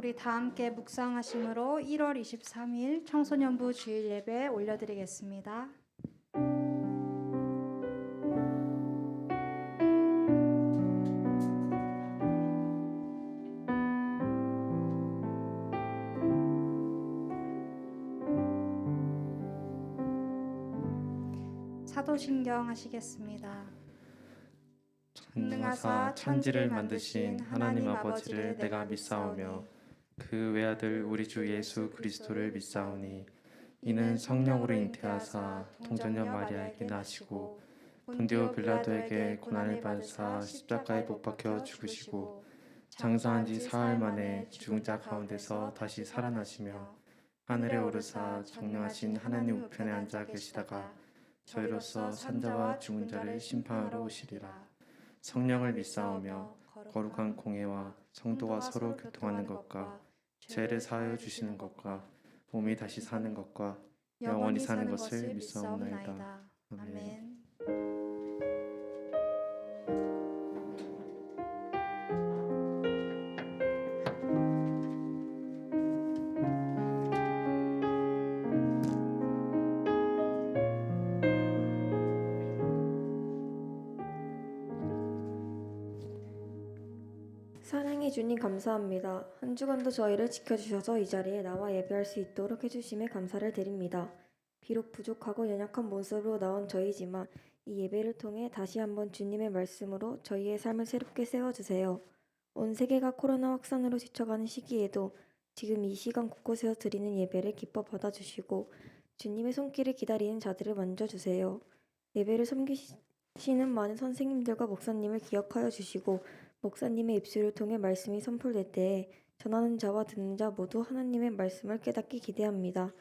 우리 다 함께 묵상하심으로 1월 23일 청소년부 주일 예배 올려드리겠습니다. 사도신경 하시겠습니다. 전능하사 천지를 만드신 하나님 아버지를 내가 믿사오며 그 외아들 우리 주 예수 그리스도를 믿사오니 이는 성령으로 잉태하사 동정녀 마리아에게 나시고 본디오 빌라도에게 고난을 받으사 십자가에 못 박혀 죽으시고 장사한 지 사흘 만에 죽은 자 가운데서 다시 살아나시며 하늘에 오르사 정령하신 하나님 우편에 앉아 계시다가 저희로서 산자와 죽은 자를 심판하러 오시리라. 성령을 믿사오며 거룩한 공예와 성도가 서로 교통하는 것과 죄를 사하여 주시는 것과 몸이 다시 사는 것과 영원히 사는 것을 믿사옵나이다. 아멘. 사랑해 주님 감사합니다. 한 주간도 저희를 지켜주셔서 이 자리에 나와 예배할 수 있도록 해주심에 감사를 드립니다. 비록 부족하고 연약한 모습으로 나온 저희지만 이 예배를 통해 다시 한번 주님의 말씀으로 저희의 삶을 새롭게 세워주세요. 온 세계가 코로나 확산으로 지쳐가는 시기에도 지금 이 시간 곳곳에서 드리는 예배를 기뻐 받아주시고 주님의 손길을 기다리는 자들을 만져주세요. 예배를 섬기시는 많은 선생님들과 목사님을 기억하여 주시고 목사님의 입술을 통해 말씀이 선포될 때에 전하는 자와 듣는 자 모두 하나님의 말씀을 깨닫기 기대합니다.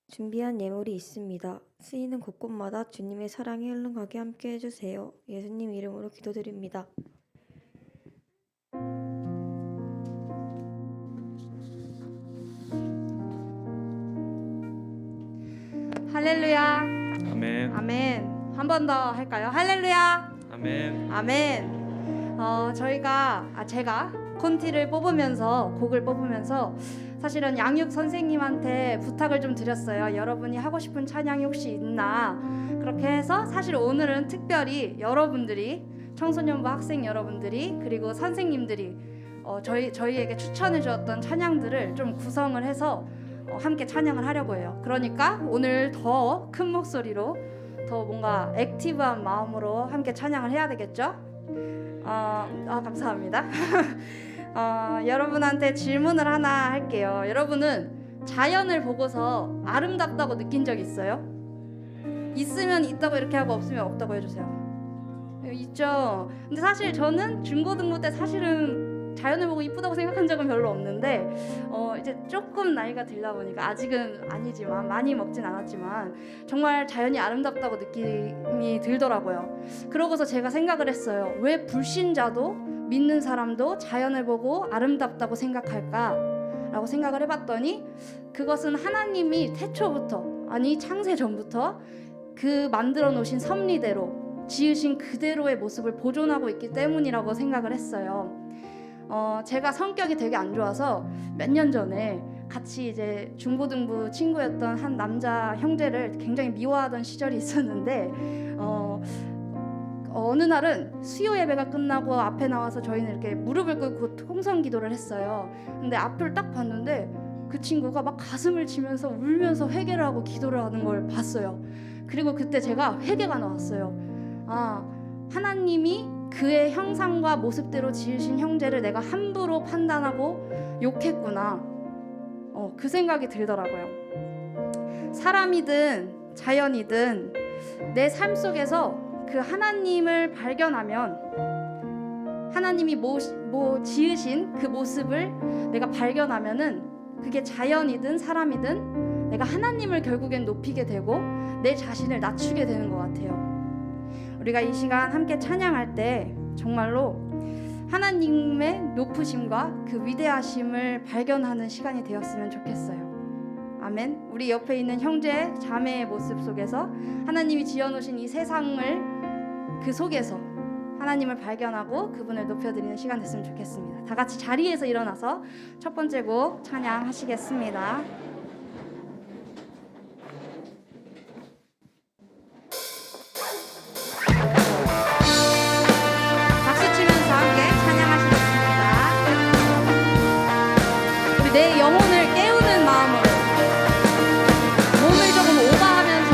준비한 예물이 있습니다. 쓰이는 곳곳마다 주님의 사랑이 흘러가게 함께 해주세요. 예수님 이름으로 기도드립니다. 할렐루야. 아멘. 아멘. 한 번 더 할까요? 할렐루야. 아멘. 아멘. 제가 콘티를 뽑으면서 곡을 뽑으면서 사실은 양육 선생님한테 부탁을 좀 드렸어요. 여러분이 하고 싶은 찬양이 혹시 있나? 그렇게 해서 사실 오늘은 특별히 여러분들이 청소년부 학생 여러분들이 그리고 선생님들이 저희에게 추천해 주었던 찬양들을 좀 구성을 해서 함께 찬양을 하려고 해요. 그러니까 오늘 더 큰 목소리로 더 뭔가 액티브한 마음으로 함께 찬양을 해야 되겠죠? 감사합니다. 여러분한테 질문을 하나 할게요. 여러분은 자연을 보고서 아름답다고 느낀 적 있어요? 있으면 있다고 이렇게 하고 없으면 없다고 해주세요. 있죠. 근데 사실 저는 중고등부 때 사실은 자연을 보고 이쁘다고 생각한 적은 별로 없는데 이제 조금 나이가 들다 보니까 아직은 아니지만 많이 먹진 않았지만 정말 자연이 아름답다고 느낌이 들더라고요. 그러고서 제가 생각을 했어요. 왜 불신자도 믿는 사람도 자연을 보고 아름답다고 생각할까? 라고 생각을 해봤더니 그것은 하나님이 태초부터 아니 창세 전부터 그 만들어 놓으신 섭리대로 지으신 그대로의 모습을 보존하고 있기 때문이라고 생각을 했어요. 제가 성격이 되게 안 좋아서 몇 년 전에 같이 이제 중고등부 친구였던 한 남자 형제를 굉장히 미워하던 시절이 있었는데 어느 날은 수요 예배가 끝나고 앞에 나와서 저희는 이렇게 무릎을 꿇고 통성 기도를 했어요. 근데 앞을 딱 봤는데 그 친구가 막 가슴을 치면서 울면서 회개를 하고 기도를 하는 걸 봤어요. 그리고 그때 제가 회개가 나왔어요. 하나님이 그의 형상과 모습대로 지으신 형제를 내가 함부로 판단하고 욕했구나. 그 생각이 들더라고요. 사람이든 자연이든 내 삶 속에서 그 하나님을 발견하면 하나님이 지으신 그 모습을 내가 발견하면은 그게 자연이든 사람이든 내가 하나님을 결국엔 높이게 되고 내 자신을 낮추게 되는 것 같아요. 우리가 이 시간 함께 찬양할 때 정말로 하나님의 높으심과 그 위대하심을 발견하는 시간이 되었으면 좋겠어요. 아멘. 우리 옆에 있는 형제 자매의 모습 속에서 하나님이 지어놓으신 이 세상을 그 속에서 하나님을 발견하고 그분을 높여드리는 시간 됐으면 좋겠습니다. 다 같이 자리에서 일어나서 첫 번째 곡 찬양하시겠습니다. 박수 치면서 함께 찬양하시겠습니다. 우리 내 영혼을 깨우는 마음으로 몸을 조금 오버하면서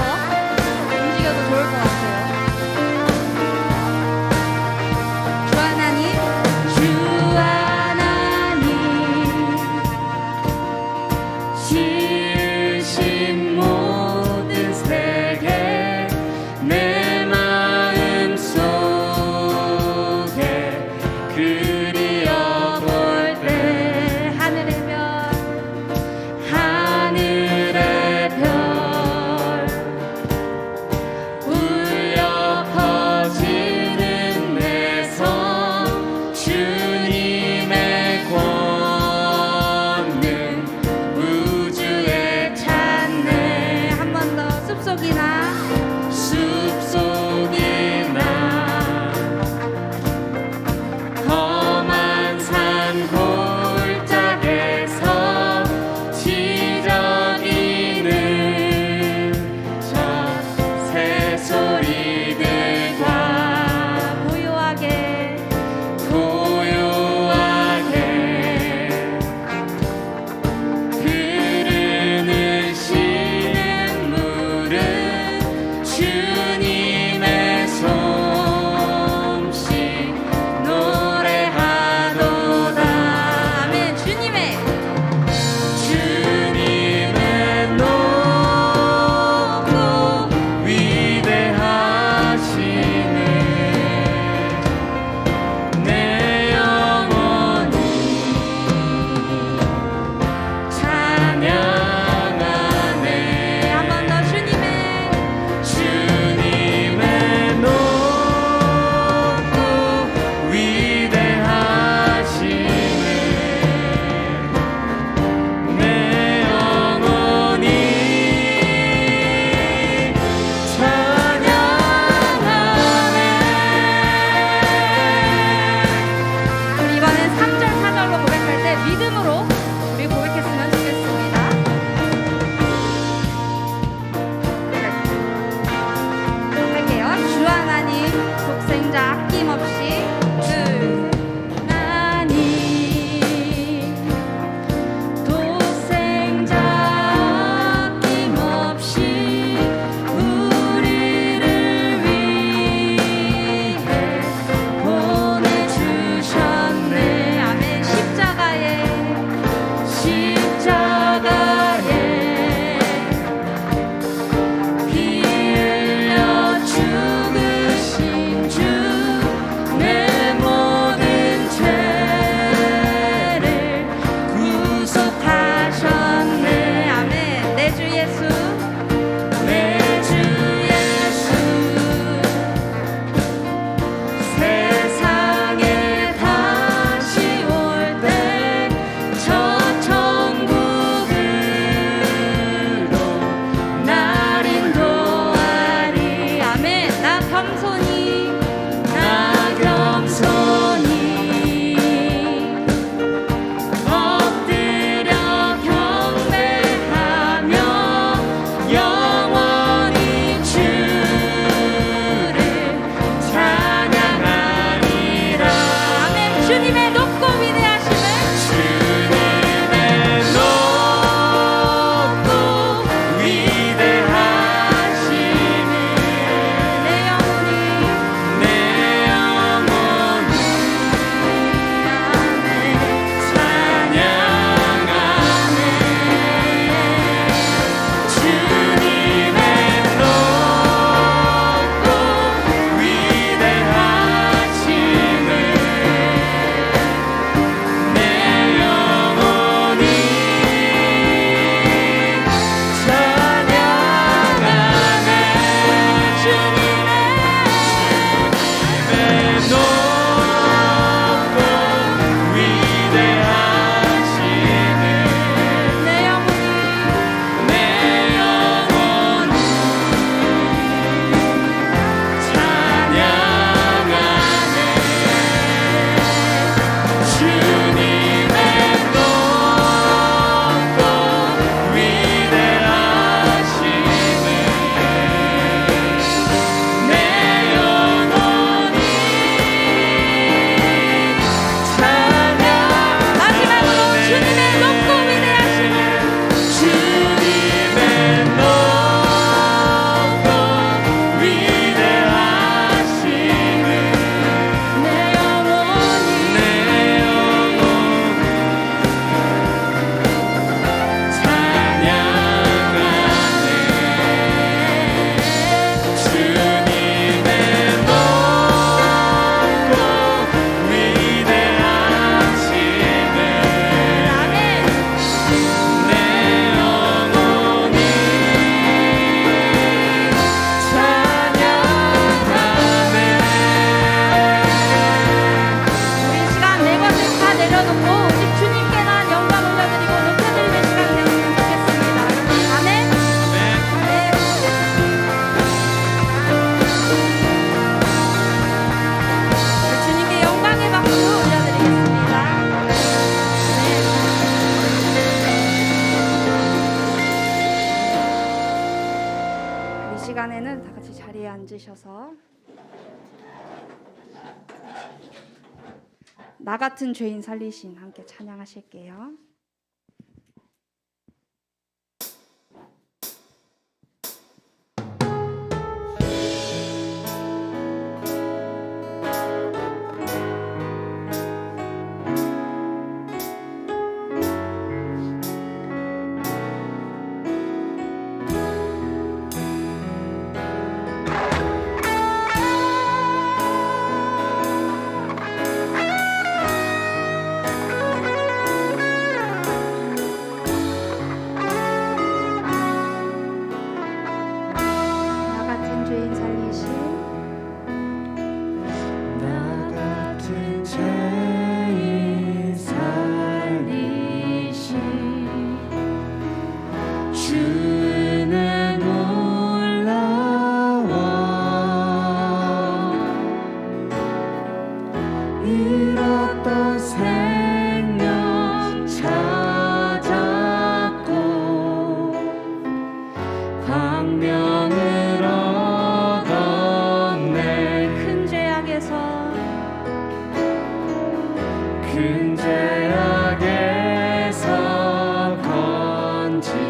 움직여도 좋을 것 같아요. 주 하나님, 주 하나님, 자리에 앉으셔서 나 같은 죄인 살리신 함께 찬양하실게요. 나 같은 죄인 살리신 나 같은 죄인 살리신 주는 놀라워 잃었던 생명 찾았고 광명을 얻었네 큰 죄악에서 큰 죄악에서 건지신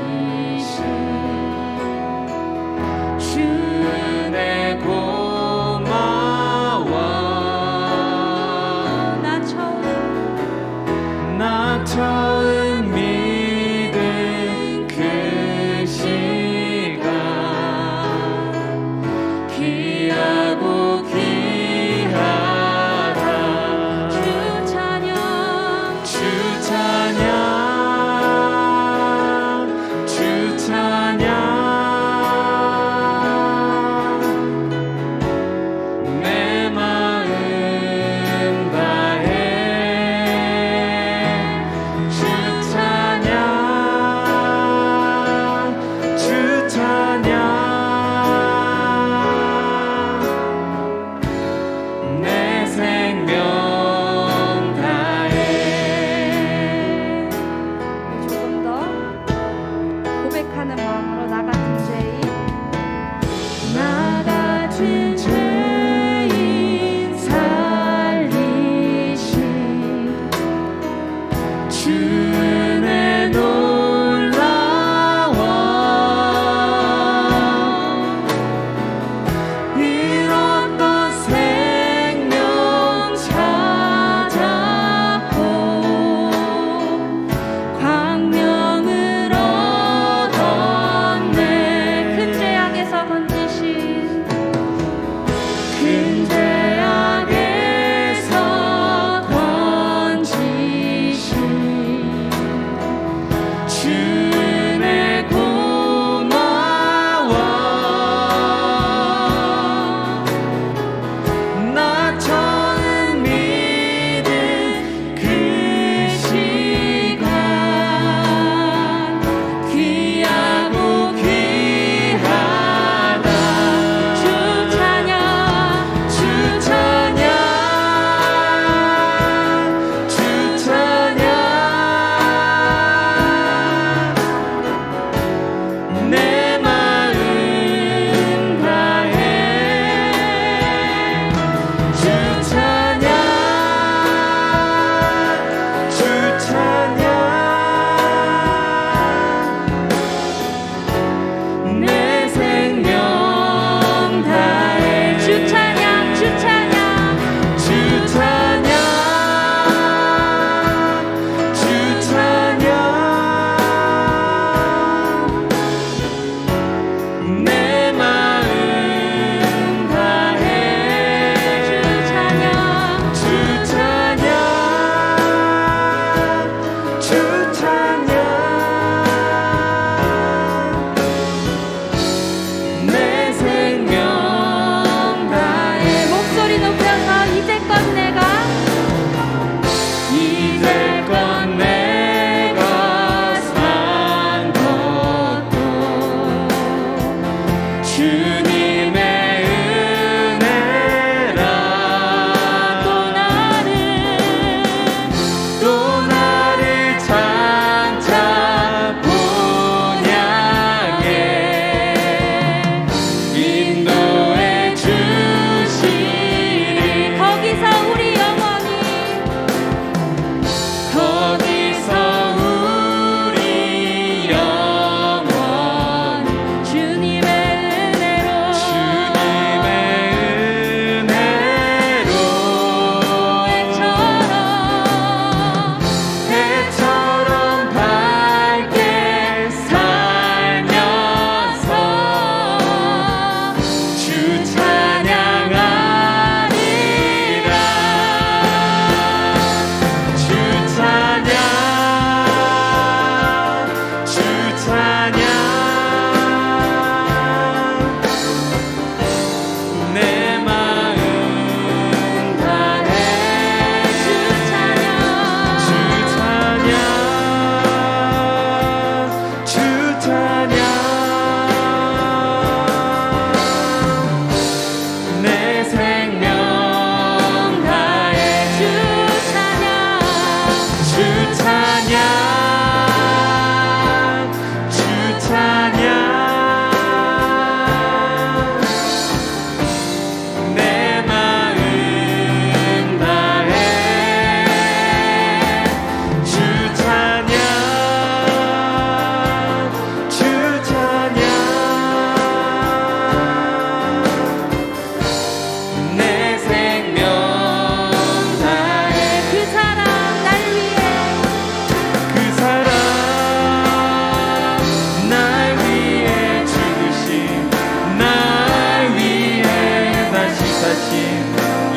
주네 고마워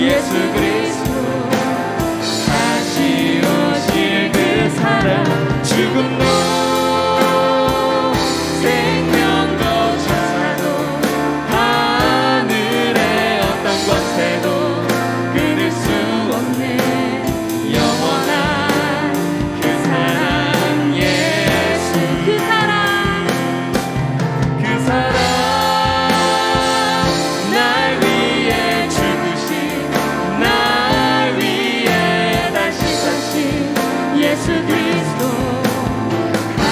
예수 그리스도 다시 오실 그 사랑 죽음도 생명도 천사도 하늘의 어떤 권세도 끊을 수 없는 영원한 그 사랑 예수 그 사랑 날 위해 죽으신 날 위해 다시 사신 예수 그리스도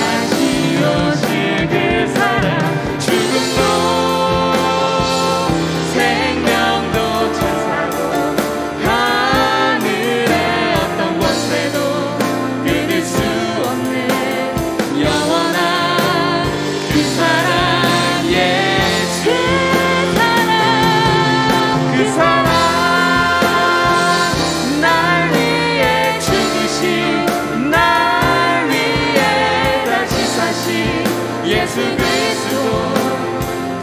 다시 오실 그 사랑 죽음도 생명도 천사도 하늘의 어떤 권세도 끊을 수 없는 영원한 그 사랑 예수 그 사랑 날 위해 죽으신 날 위해 다시 사신 예수 그리스도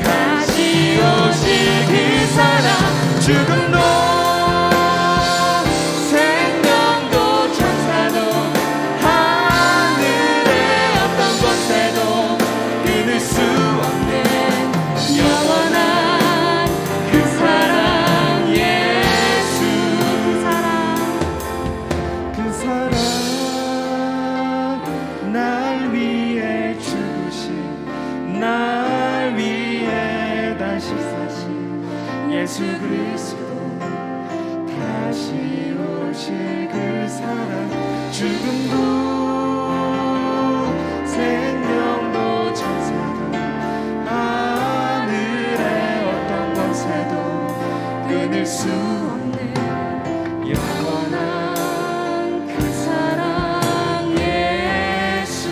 다시 오실 그 사랑 죽음도 생명도 천사도 하늘의 어떤 권세도 끊을 수 없는 영원한 그 사랑 예수 그 사랑 날 위해 죽으신 날 위해 다시 사신 예수 그리스도 다시 오실 그 사랑 죽음도 생명도 천사도 하늘의 어떤 권세도 끊을 수 없는 영원한 그 사랑 예수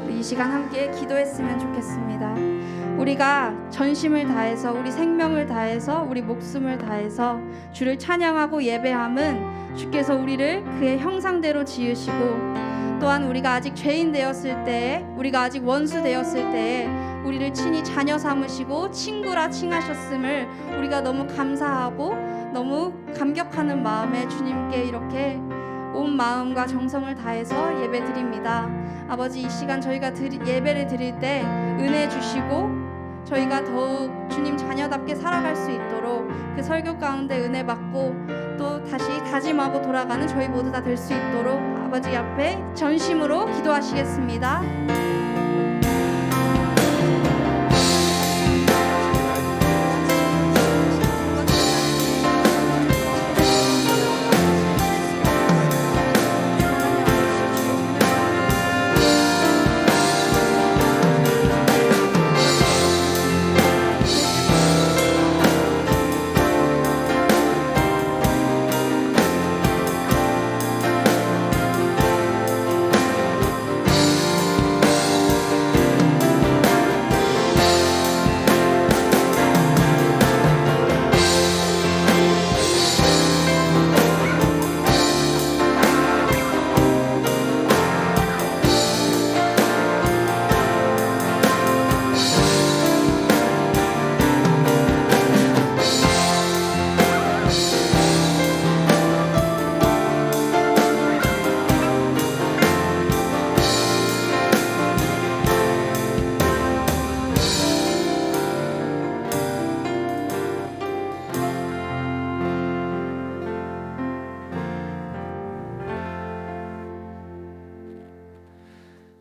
우리 이 시간 함께 기도했으면 좋겠습니다. 우리가 전심을 다해서 우리 생명을 다해서 우리 목숨을 다해서 주를 찬양하고 예배함은 주께서 우리를 그의 형상대로 지으시고 또한 우리가 아직 죄인 되었을 때에 우리가 아직 원수 되었을 때에 우리를 친히 자녀 삼으시고 친구라 칭하셨음을 우리가 너무 감사하고 너무 감격하는 마음에 주님께 이렇게 온 마음과 정성을 다해서 예배드립니다. 아버지, 이 시간 저희가 예배를 드릴 때 은혜 주시고 저희가 더욱 주님 자녀답게 살아갈 수 있도록 그 설교 가운데 은혜 받고 또 다시 다짐하고 돌아가는 저희 모두 다 될 수 있도록 아버지 앞에 전심으로 기도하시겠습니다.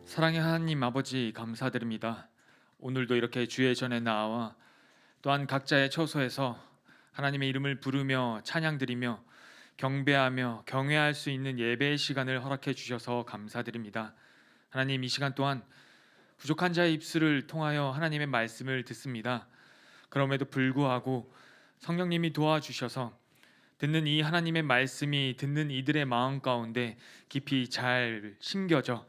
사랑의 하나님 아버지, 감사드립니다. 오늘도 이렇게 주의 전에 나와 또한 각자의 처소에서 하나님의 이름을 부르며 찬양드리며 경배하며 경외할 수 있는 예배의 시간을 허락해 주셔서 감사드립니다. 하나님, 이 시간 또한 부족한 자의 입술을 통하여 하나님의 말씀을 듣습니다. 그럼에도 불구하고 성령님이 도와주셔서 듣는 이 하나님의 말씀이 듣는 이들의 마음 가운데 깊이 잘 심겨져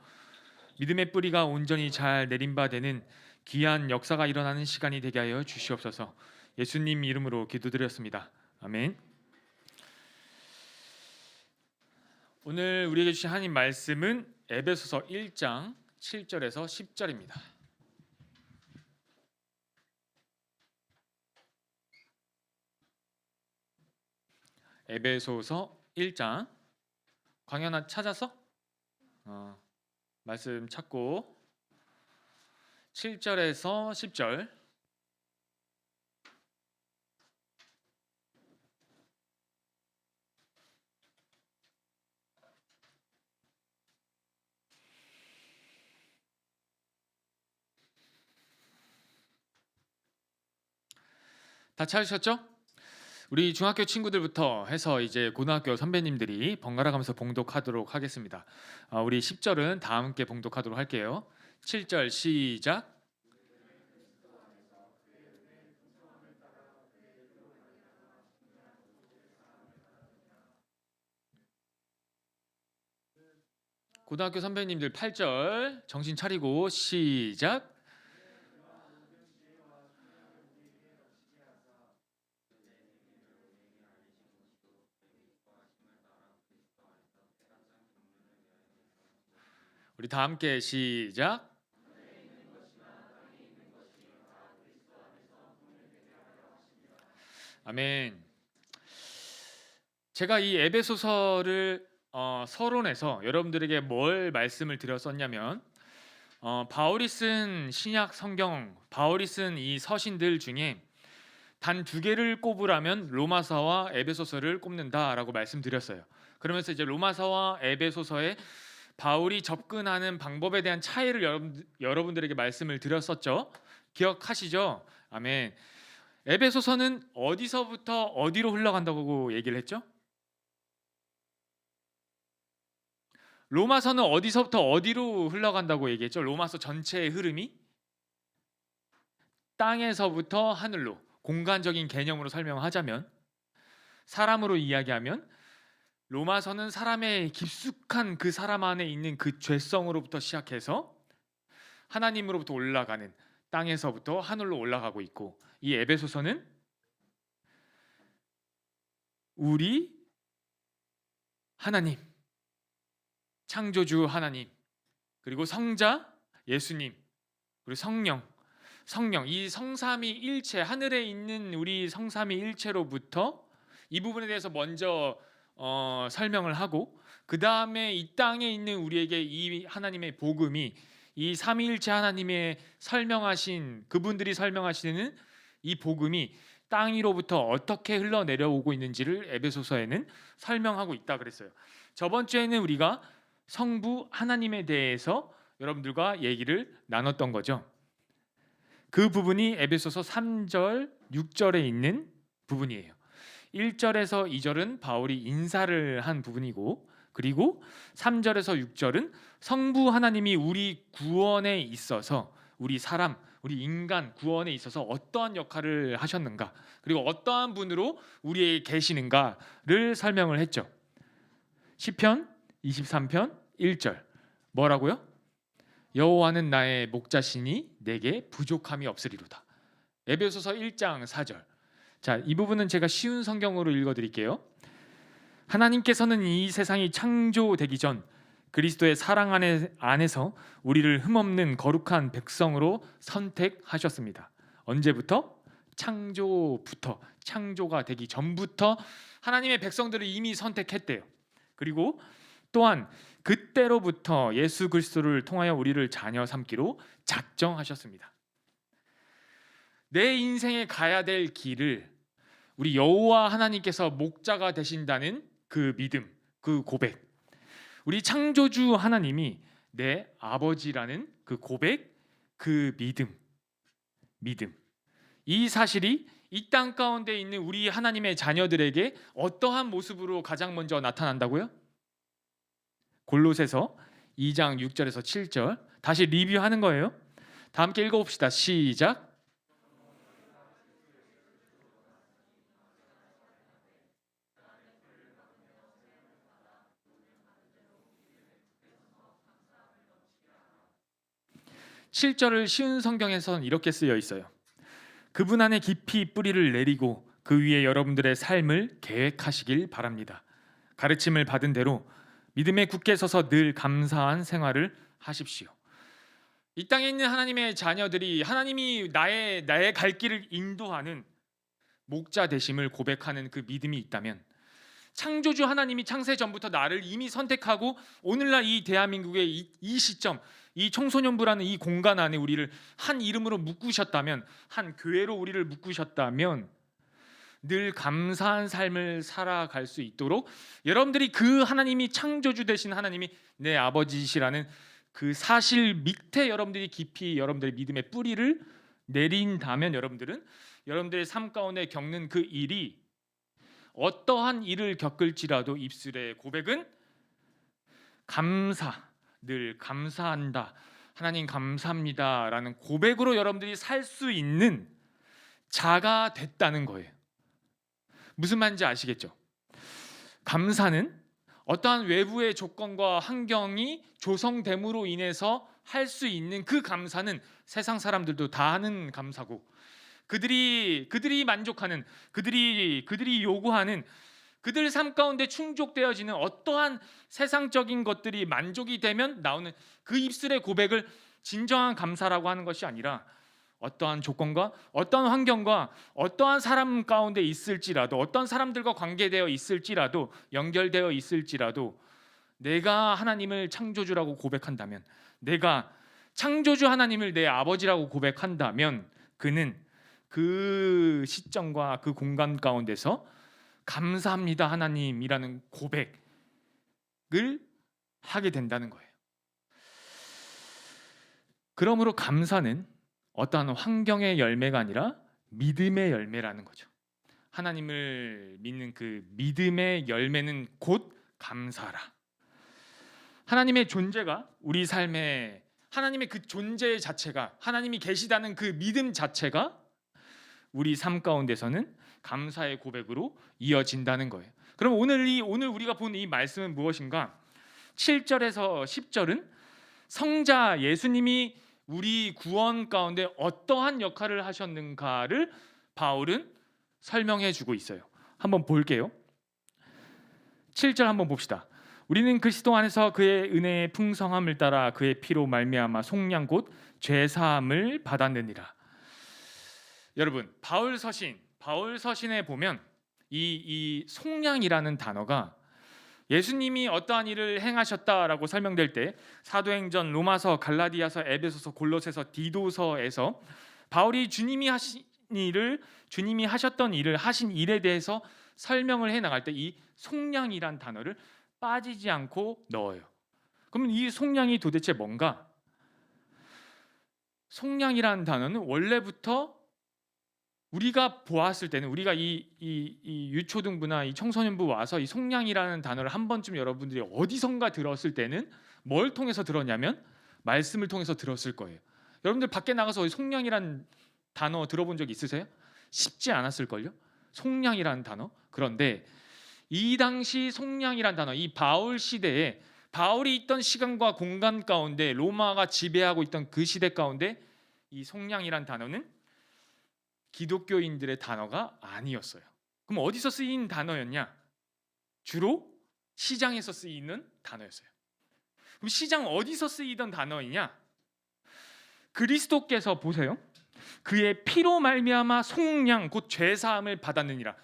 믿음의 뿌리가 온전히 잘 내림받는 귀한 역사가 일어나는 시간이 되게 하여 주시옵소서. 예수님 이름으로 기도드렸습니다. 아멘. 오늘 우리에게 주신 하나님 말씀은 에베소서 1장 7절에서 10절입니다. 에베소서 1장. 광현아 찾았어? 말씀 찾고 7절에서 10절. 다 찾으셨죠? 우리 중학교 친구들부터 해서 이제 고등학교 선배님들이 번갈아 가면서 봉독하도록 하겠습니다. 우리 10절은 다 함께 봉독하도록 할게요. 7절 시작. 고등학교 선배님들 8절 정신 차리고 시작. 우리 다 함께 시작. 아멘. 제가 이 에베소서를 서론에서 여러분들에게 뭘 말씀을 드렸었냐면 바울이 쓴 신약 성경, 바울이 쓴 이 서신들 중에 단 두 개를 꼽으라면 로마서와 에베소서를 꼽는다라고 말씀드렸어요. 그러면서 이제 로마서와 에베소서에 바울이 접근하는 방법에 대한 차이를 여러분들에게 말씀을 드렸었죠. 기억하시죠? 아멘. 에베소서는 어디서부터 어디로 흘러간다고 얘기를 했죠? 로마서는 어디서부터 어디로 흘러간다고 얘기했죠? 로마서 전체의 흐름이 땅에서부터 하늘로, 공간적인 개념으로 설명하자면, 사람으로 이야기하면 로마서는 사람의 깊숙한 그 사람 안에 있는 그 죄성으로부터 시작해서 하나님으로부터 올라가는, 땅에서부터 하늘로 올라가고 있고, 이 에베소서는 우리 하나님, 창조주 하나님, 그리고 성자 예수님, 그리고 성령, 이 성삼위 일체, 하늘에 있는 우리 성삼위 일체로부터 이 부분에 대해서 먼저 설명을 하고, 그 다음에 이 땅에 있는 우리에게 이 하나님의 복음이, 이 삼위일체 하나님의 설명하신, 그분들이 설명하시는 이 복음이 땅 위로부터 어떻게 흘러내려오고 있는지를 에베소서에는 설명하고 있다 그랬어요. 저번 주에는 우리가 성부 하나님에 대해서 여러분들과 얘기를 나눴던 거죠. 그 부분이 에베소서 3절, 6절에 있는 부분이에요. 1절에서 2절은 바울이 인사를 한 부분이고, 그리고 3절에서 6절은 성부 하나님이 우리 구원에 있어서, 우리 사람, 우리 인간 구원에 있어서 어떠한 역할을 하셨는가, 그리고 어떠한 분으로 우리에게 계시는가를 설명을 했죠. 시편 23편 1절 뭐라고요? 여호와는 나의 목자시니 내게 부족함이 없으리로다. 에베소서 1장 4절. 자, 이 부분은 제가 쉬운 성경으로 읽어드릴게요. 하나님께서는 이 세상이 창조되기 전 그리스도의 사랑 안에서 우리를 흠없는 거룩한 백성으로 선택하셨습니다. 언제부터? 창조부터, 창조가 되기 전부터 하나님의 백성들을 이미 선택했대요. 그리고 또한 그때로부터 예수 그리스도를 통하여 우리를 자녀 삼기로 작정하셨습니다. 내 인생에 가야 될 길을 우리 여호와 하나님께서 목자가 되신다는 그 믿음, 그 고백, 우리 창조주 하나님이 내 아버지라는 그 고백, 그 믿음, 이 사실이 이 땅 가운데 있는 우리 하나님의 자녀들에게 어떠한 모습으로 가장 먼저 나타난다고요? 골로새서 2장 6절에서 7절 다시 리뷰하는 거예요. 다 함께 읽어봅시다. 시작. 7절을 쉬운 성경에서는 이렇게 쓰여 있어요. 그분 안에 깊이 뿌리를 내리고 그 위에 여러분들의 삶을 계획하시길 바랍니다. 가르침을 받은 대로 믿음에 굳게 서서 늘 감사한 생활을 하십시오. 이 땅에 있는 하나님의 자녀들이 하나님이 나의 갈 길을 인도하는 목자 되심을 고백하는 그 믿음이 있다면, 창조주 하나님이 창세 전부터 나를 이미 선택하고 오늘날 이 대한민국의 이 시점, 이 청소년부라는 이 공간 안에 우리를 한 이름으로 묶으셨다면, 한 교회로 우리를 묶으셨다면 늘 감사한 삶을 살아갈 수 있도록 여러분들이 그 하나님이 창조주 되신 하나님이 내 아버지시라는 그 사실 밑에 여러분들이 깊이 여러분들의 믿음의 뿌리를 내린다면 여러분들은 여러분들의 삶 가운데 겪는 그 일이 어떠한 일을 겪을지라도 입술의 고백은 감사, 늘 감사한다, 하나님 감사합니다라는 고백으로 여러분들이 살 수 있는 자가 됐다는 거예요. 무슨 말인지 아시겠죠? 감사는 어떠한 외부의 조건과 환경이 조성됨으로 인해서 할 수 있는 그 감사는 세상 사람들도 다 하는 감사고, 그들이 만족하는, 그들이 요구하는, 그들 삶 가운데 충족되어지는 어떠한 세상적인 것들이 만족이 되면 나오는 그 입술의 고백을 진정한 감사라고 하는 것이 아니라, 어떠한 조건과 어떠한 환경과 어떠한 사람 가운데 있을지라도, 어떠한 사람들과 관계되어 있을지라도, 연결되어 있을지라도 내가 하나님을 창조주라고 고백한다면, 내가 창조주 하나님을 내 아버지라고 고백한다면 그는 그 시점과 그 공간 가운데서 감사합니다 하나님이라는 고백을 하게 된다는 거예요. 그러므로 감사는 어떠한 환경의 열매가 아니라 믿음의 열매라는 거죠. 하나님을 믿는 그 믿음의 열매는 곧 감사라. 하나님의 존재가 우리 삶에, 하나님의 그 존재 자체가, 하나님이 계시다는 그 믿음 자체가 우리 삶 가운데서는 감사의 고백으로 이어진다는 거예요. 그럼 오늘 우리가 본 이 말씀은 무엇인가? 7절에서 10절은 성자 예수님이 우리 구원 가운데 어떠한 역할을 하셨는가를 바울은 설명해 주고 있어요. 한번 볼게요. 7절 한번 봅시다. 우리는 그리스도 안에서 그의 은혜의 풍성함을 따라 그의 피로 말미암아 속량 곧 죄사함을 받았느니라. 여러분, 바울 서신에 보면 이 속량이라는 단어가 예수님이 어떠한 일을 행하셨다라고 설명될 때 사도행전, 로마서, 갈라디아서, 에베소서, 골로새서, 디도서에서 바울이 주님이 하셨던 일을, 하신 일에 대해서 설명을 해 나갈 때 이 속량이란 단어를 빠지지 않고 넣어요. 그러면 이 속량이 도대체 뭔가? 속량이라는 단어는 원래부터 우리가 보았을 때는, 우리가 이 유초등부나 이 청소년부 와서 이 속량이라는 단어를 한 번쯤 여러분들이 어디선가 들었을 때는 뭘 통해서 들었냐면 말씀을 통해서 들었을 거예요. 여러분들 밖에 나가서 속량이라는 단어 들어본 적 있으세요? 쉽지 않았을걸요? 속량이라는 단어. 그런데 이 당시 속량이라는 단어, 이 바울 시대에 바울이 있던 시간과 공간 가운데, 로마가 지배하고 있던 그 시대 가운데 이 속량이라는 단어는 기독교인들의 단어가 아니었어요. 그럼 어디서 쓰인 단어였냐? 주로 시장에서 쓰이는 단어였어요. 그럼 시장 어디서 쓰이던 단어이냐? 그리스도께서 보세요. 그의 피로 말미암아 속량 곧 죄사함을 받았느니라.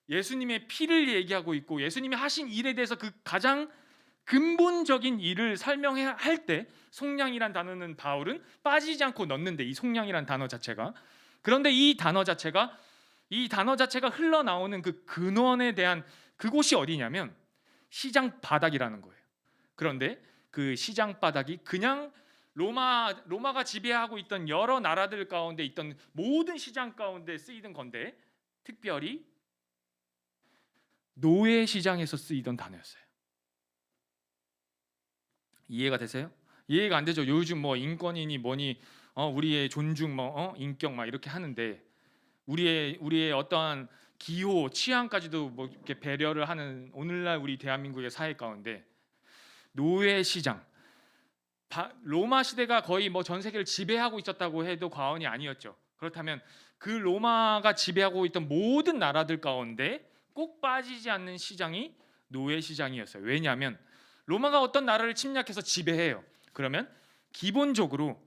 예수님의 피를 얘기하고 있고 예수님이 하신 일에 대해서 그 가장 근본적인 일을 설명할 때 속량이란 단어는 바울은 빠지지 않고 넣는데, 이 속량이란 단어 자체가, 그런데 이 단어 자체가 흘러나오는 그 근원에 대한 그곳이 어디냐면 시장 바닥이라는 거예요. 그런데 그 시장 바닥이 그냥 로마가 지배하고 있던 여러 나라들 가운데 있던 모든 시장 가운데 쓰이던 건데, 특별히 노예 시장에서 쓰이던 단어였어요. 이해가 되세요? 이해가 안 되죠. 요즘 뭐 인권이니 뭐니 우리의 존중, 인격 막 이렇게 하는데 우리의 어떠한 기호, 취향까지도 뭐 이렇게 배려를 하는 오늘날 우리 대한민국의 사회 가운데 노예 시장, 로마 시대가 거의 뭐 전 세계를 지배하고 있었다고 해도 과언이 아니었죠. 그렇다면 그 로마가 지배하고 있던 모든 나라들 가운데 꼭 빠지지 않는 시장이 노예 시장이었어요. 왜냐하면 로마가 어떤 나라를 침략해서 지배해요. 그러면 기본적으로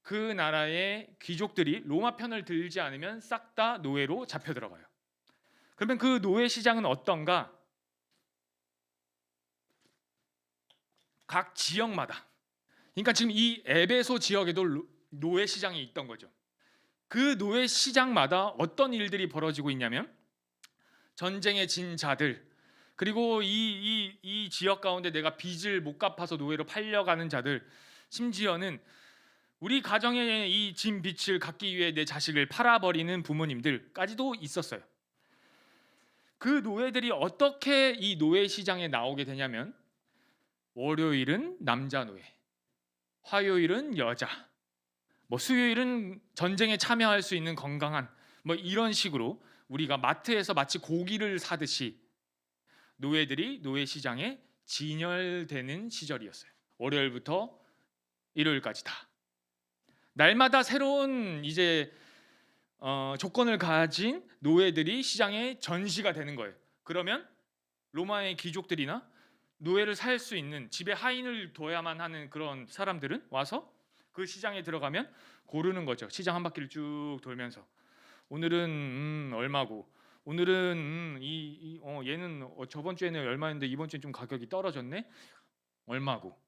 그 나라의 귀족들이 로마 편을 들지 않으면 싹 다 노예로 잡혀 들어가요. 그러면 그 노예 시장은 어떤가? 각 지역마다, 그러니까 지금 이 에베소 지역에도 노예 시장이 있던 거죠. 그 노예 시장마다 어떤 일들이 벌어지고 있냐면 전쟁에 진 자들, 그리고 이 지역 가운데 내가 빚을 못 갚아서 노예로 팔려가는 자들, 심지어는 우리 가정에 이 진 빚을 갚기 위해 내 자식을 팔아버리는 부모님들까지도 있었어요. 그 노예들이 어떻게 이 노예 시장에 나오게 되냐면 월요일은 남자 노예, 화요일은 여자, 뭐 수요일은 전쟁에 참여할 수 있는 건강한, 뭐 이런 식으로 우리가 마트에서 마치 고기를 사듯이 노예들이 노예 시장에 진열되는 시절이었어요. 월요일부터 일요일까지 다 날마다 새로운 이제 조건을 가진 노예들이 시장에 전시가 되는 거예요. 그러면 로마의 귀족들이나 노예를 살 수 있는, 집에 하인을 둬야만 하는 그런 사람들은 와서 그 시장에 들어가면 고르는 거죠. 시장 한 바퀴를 쭉 돌면서 오늘은 얼마고, 오늘은 얘는 저번 주에는 얼마였는데 이번 주엔 좀 가격이 떨어졌네, 얼마고.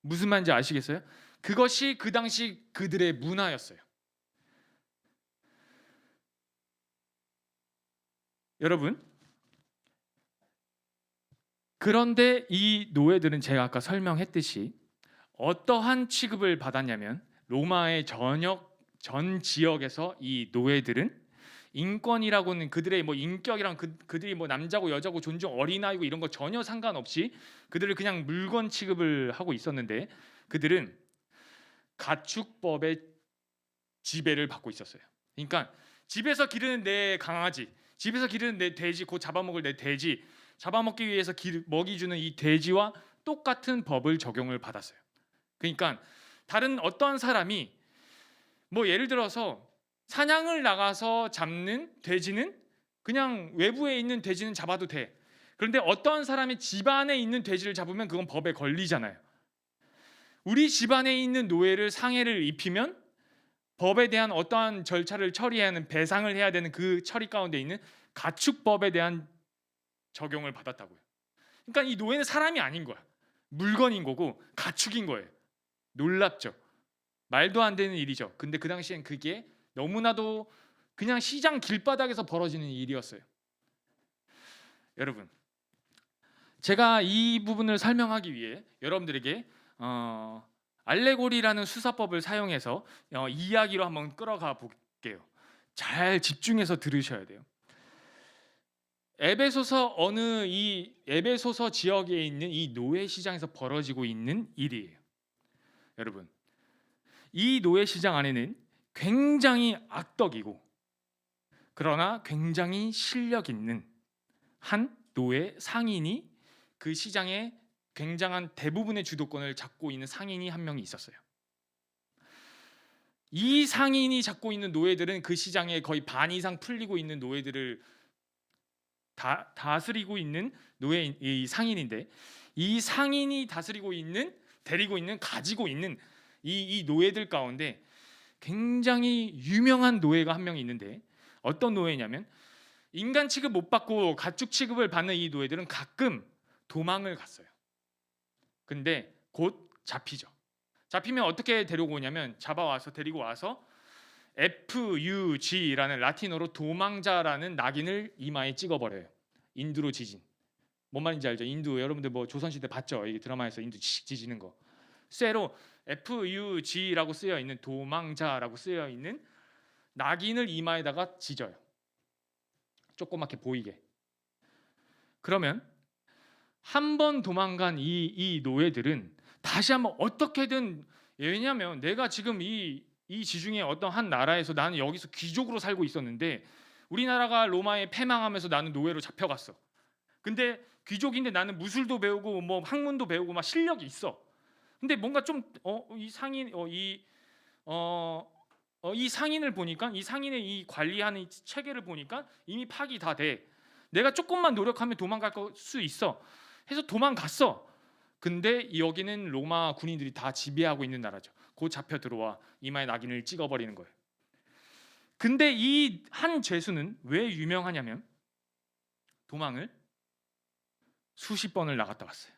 무슨 말인지 아시겠어요? 그것이 그 당시 그들의 문화였어요. 여러분, 그런데 이 노예들은 제가 아까 설명했듯이 어떠한 취급을 받았냐면 로마의 전 지역에서 이 노예들은 인권이라고는 그들의 뭐 인격이랑 그들이 뭐 남자고 여자고 존중 어린아이고 이런 거 전혀 상관없이 그들을 그냥 물건 취급을 하고 있었는데, 그들은 가축법의 지배를 받고 있었어요. 그러니까 집에서 기르는 내 강아지, 집에서 기르는 내 돼지, 곧 잡아먹을 내 돼지, 잡아먹기 위해서 먹이 주는 이 돼지와 똑같은 법을 적용을 받았어요. 그러니까 다른 어떠한 사람이 뭐 예를 들어서 사냥을 나가서 잡는 돼지는 그냥 외부에 있는 돼지는 잡아도 돼. 그런데 어떠한 사람이 집 안에 있는 돼지를 잡으면 그건 법에 걸리잖아요. 우리 집 안에 있는 노예를 상해를 입히면 법에 대한 어떠한 절차를 처리해야 하는, 배상을 해야 되는 그 처리 가운데 있는 가축법에 대한 적용을 받았다고요. 그러니까 이 노예는 사람이 아닌 거야. 물건인 거고 가축인 거예요. 놀랍죠? 말도 안 되는 일이죠. 근데 그 당시엔 그게 너무나도 그냥 시장 길바닥에서 벌어지는 일이었어요. 여러분, 제가 이 부분을 설명하기 위해 여러분들에게 알레고리라는 수사법을 사용해서 이야기로 한번 끌어가 볼게요. 잘 집중해서 들으셔야 돼요. 이 에베소서 지역에 있는 이 노예 시장에서 벌어지고 있는 일이에요. 여러분, 이 노예 시장 안에는 굉장히 악덕이고 그러나 굉장히 실력 있는 한 노예 상인이 그 시장에 굉장한 대부분의 주도권을 잡고 있는 상인이 한 명이 있었어요. 이 상인이 잡고 있는 노예들은 그 시장에 거의 반 이상 풀리고 있는 노예들을 다스리고 있는 노예, 이 상인인데, 이 상인이 다스리고 있는, 데리고 있는, 가지고 있는 이 노예들 가운데 굉장히 유명한 노예가 한 명이 있는데, 어떤 노예냐면 인간 취급 못 받고 가축 취급을 받는 이 노예들은 가끔 도망을 갔어요. 근데 곧 잡히죠. 잡히면 어떻게 데리고 오냐면 데리고 와서 FUG라는 라틴어로 도망자라는 낙인을 이마에 찍어버려요. 인두로 지진. 뭔 말인지 알죠? 인두, 여러분들 뭐 조선시대 봤죠? 이 드라마에서 인두 지지는 거. 쇠로 FUG라고 쓰여 있는, 도망자라고 쓰여 있는 낙인을 이마에다가 지져요. 조그맣게 보이게. 그러면 한 번 도망간 이 노예들은 다시 한번 어떻게든, 왜냐하면 내가 지금 이 지중해 어떤 한 나라에서, 나는 여기서 귀족으로 살고 있었는데 우리나라가 로마에 패망하면서 나는 노예로 잡혀갔어. 근데 귀족인데 나는 무술도 배우고 뭐 학문도 배우고 막 실력이 있어. 근데 뭔가 좀 이 상인을 보니까, 이 상인의 이 관리하는 체계를 보니까 이미 파악이 다 돼. 내가 조금만 노력하면 도망갈 수 있어. 해서 도망갔어. 근데 여기는 로마 군인들이 다 지배하고 있는 나라죠. 곧 잡혀 들어와 이마에 낙인을 찍어버리는 거예요. 근데 이 한 죄수는 왜 유명하냐면 도망을 수십 번을 나갔다 왔어요.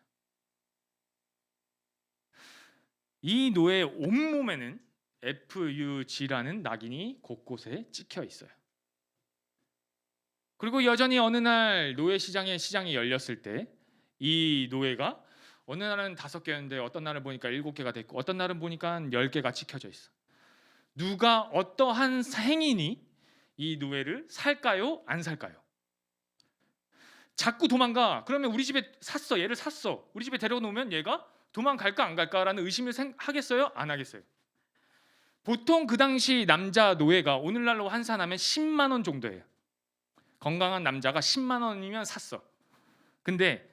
이 노예의 온몸에는 FUG라는 낙인이 곳곳에 찍혀 있어요. 그리고 여전히 어느 날 노예 시장이 열렸을 때 이 노예가 어느 날은 5개였는데 어떤 날은 보니까 7개가 됐고 어떤 날은 보니까 10개가 찍혀져 있어. 누가 어떠한 행인이 이 노예를 살까요? 안 살까요? 자꾸 도망가. 그러면 우리 집에 샀어. 얘를 샀어. 우리 집에 데려놓으면 얘가 도망갈까 안 갈까라는 의심을 하겠어요? 안 하겠어요? 보통 그 당시 남자 노예가 오늘날로 환산하면 10만 원 정도예요. 건강한 남자가 10만 원이면 샀어. 근데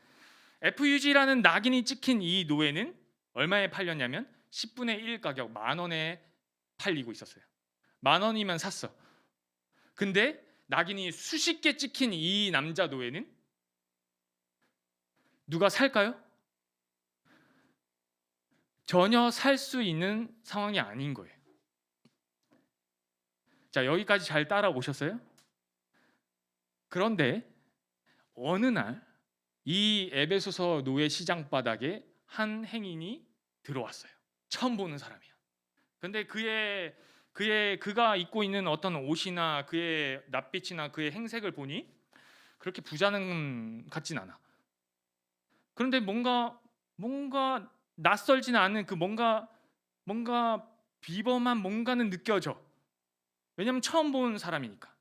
FUG라는 낙인이 찍힌 이 노예는 얼마에 팔렸냐면 10분의 1 가격 10,000원에 팔리고 있었어요. 10,000원이면 샀어. 근데 낙인이 수십 개 찍힌 이 남자 노예는 누가 살까요? 전혀 살 수 있는 상황이 아닌 거예요. 자, 여기까지 잘 따라오셨어요? 그런데 어느 날 이 에베소서 노예 시장 바닥에 한 행인이 들어왔어요. 처음 보는 사람이야. 근데 그가 입고 있는 어떤 옷이나 그의 낯빛이나 그의 행색을 보니 그렇게 부자는 같진 않아. 그런데 뭔가 낯설지는 않은 그 뭔가 비범한 뭔가는 느껴져. 왜냐면 처음 본 사람이니까.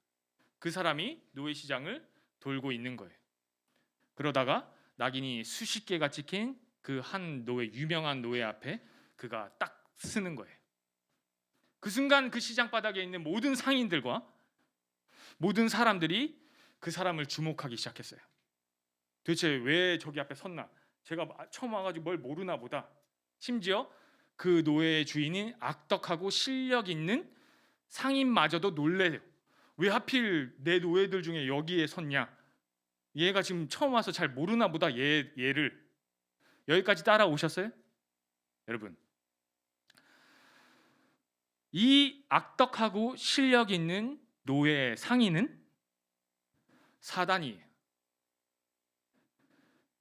그 사람이 노예 시장을 돌고 있는 거예요. 그러다가 낙인이 수십 개가 찍힌 그 한 유명한 노예 앞에 그가 딱 서는 거예요. 그 순간 그 시장 바닥에 있는 모든 상인들과 모든 사람들이 그 사람을 주목하기 시작했어요. 도대체 왜 저기 앞에 섰나? 제가 처음 와가지고 뭘 모르나 보다. 심지어 그 노예의 주인이 악덕하고 실력 있는 상인마저도 놀래요. 왜 하필 내 노예들 중에 여기에 섰냐? 얘가 지금 처음 와서 잘 모르나 보다. 얘를 여기까지 따라오셨어요? 여러분, 이 악덕하고 실력 있는 노예 상인은 사단이에요.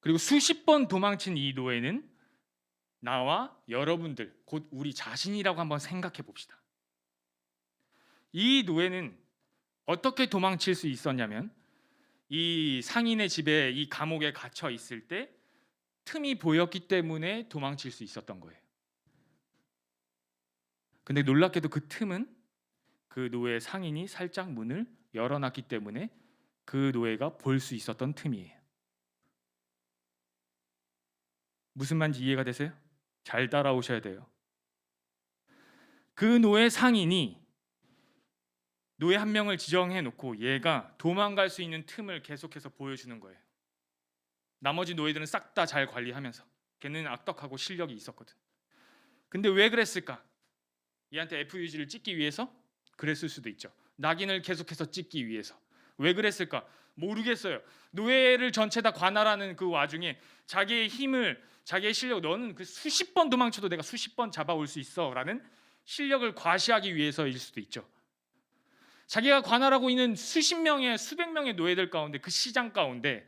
그리고 수십 번 도망친 이 노예는 나와 여러분들, 곧 우리 자신이라고 한번 생각해 봅시다. 이 노예는 어떻게 도망칠 수 있었냐면 이 상인의 집에 이 감옥에 갇혀 있을 때 틈이 보였기 때문에 도망칠 수 있었던 거예요. 근데 놀랍게도 그 틈은 그 노예 상인이 살짝 문을 열어놨기 때문에 그 노예가 볼 수 있었던 틈이에요. 무슨 말인지 이해가 되세요? 잘 따라오셔야 돼요. 그 노예 상인이 노예 한 명을 지정해 놓고 얘가 도망갈 수 있는 틈을 계속해서 보여주는 거예요. 나머지 노예들은 싹 다 잘 관리하면서 걔는 악덕하고 실력이 있었거든. 근데 왜 그랬을까? 얘한테 FUG를 찍기 위해서? 그랬을 수도 있죠. 낙인을 계속해서 찍기 위해서. 왜 그랬을까? 모르겠어요. 노예를 전체 다 관할하는 그 와중에 자기의 힘을, 자기의 실력, 너는 그 수십 번 도망쳐도 내가 수십 번 잡아올 수 있어 라는 실력을 과시하기 위해서일 수도 있죠. 자기가 관할하고 있는 수십 명의, 수백 명의 노예들 가운데, 그 시장 가운데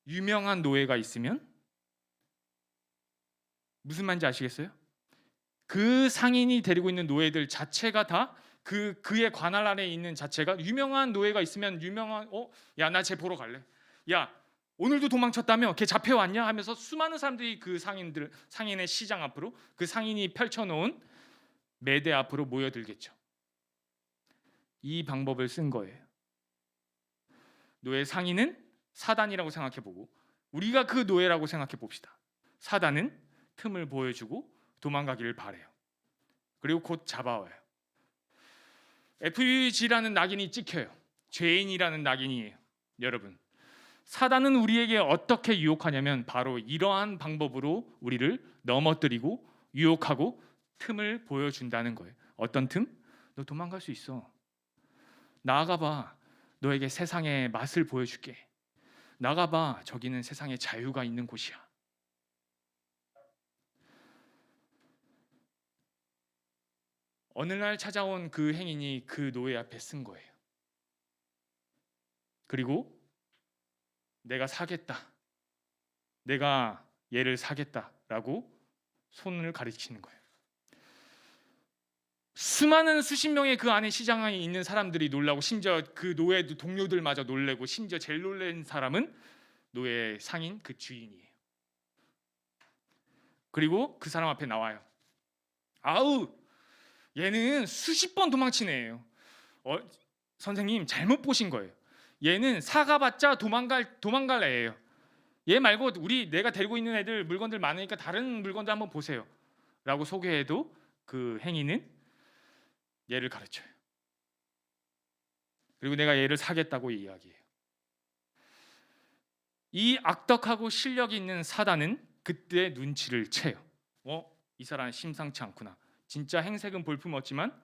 유명한 노예가 있으면 무슨 말인지 아시겠어요? 그 상인이 데리고 있는 노예들 자체가 다 그의 관할 아래에 있는 자체가 유명한 노예가 있으면 야, 나 쟤 보러 갈래. 야, 오늘도 도망쳤다며? 걔 잡혀왔냐? 하면서 수많은 사람들이 그 상인의 시장 앞으로, 그 상인이 펼쳐놓은 매대 앞으로 모여들겠죠. 이 방법을 쓴 거예요. 노예 상인은 사단이라고 생각해보고 우리가 그 노예라고 생각해 봅시다. 사단은 틈을 보여주고 도망가기를 바래요. 그리고 곧 잡아와요. FUG라는 낙인이 찍혀요. 죄인이라는 낙인이에요. 여러분, 사단은 우리에게 어떻게 유혹하냐면 바로 이러한 방법으로 우리를 넘어뜨리고 유혹하고 틈을 보여준다는 거예요. 어떤 틈? 너 도망갈 수 있어. 나가봐. 너에게 세상의 맛을 보여줄게. 나가봐. 저기는 세상에 자유가 있는 곳이야. 어느 날 찾아온 그 행인이 그 노예 앞에 쓴 거예요. 그리고 내가 사겠다. 내가 얘를 사겠다라고 손을 가리키는 거예요. 수많은 수십 명의 그 안에 시장에 있는 사람들이 놀라고 심지어 그 노예 동료들마저 놀래고 심지어 제일 놀란 사람은 노예 상인 그 주인이에요. 그리고 그 사람 앞에 나와요. 아우, 얘는 수십 번 도망친 애예요. 선생님 잘못 보신 거예요. 얘는 사가봤자 도망갈 애예요. 얘 말고 내가 데리고 있는 애들 물건들 많으니까 다른 물건들 한번 보세요. 라고 소개해도 그 행위는 얘를 가르쳐요. 그리고 내가 얘를 사겠다고 이야기해요. 이 악덕하고 실력 있는 사단은 그때 눈치를 채요. 이 사람 심상치 않구나. 진짜 행색은 볼품없지만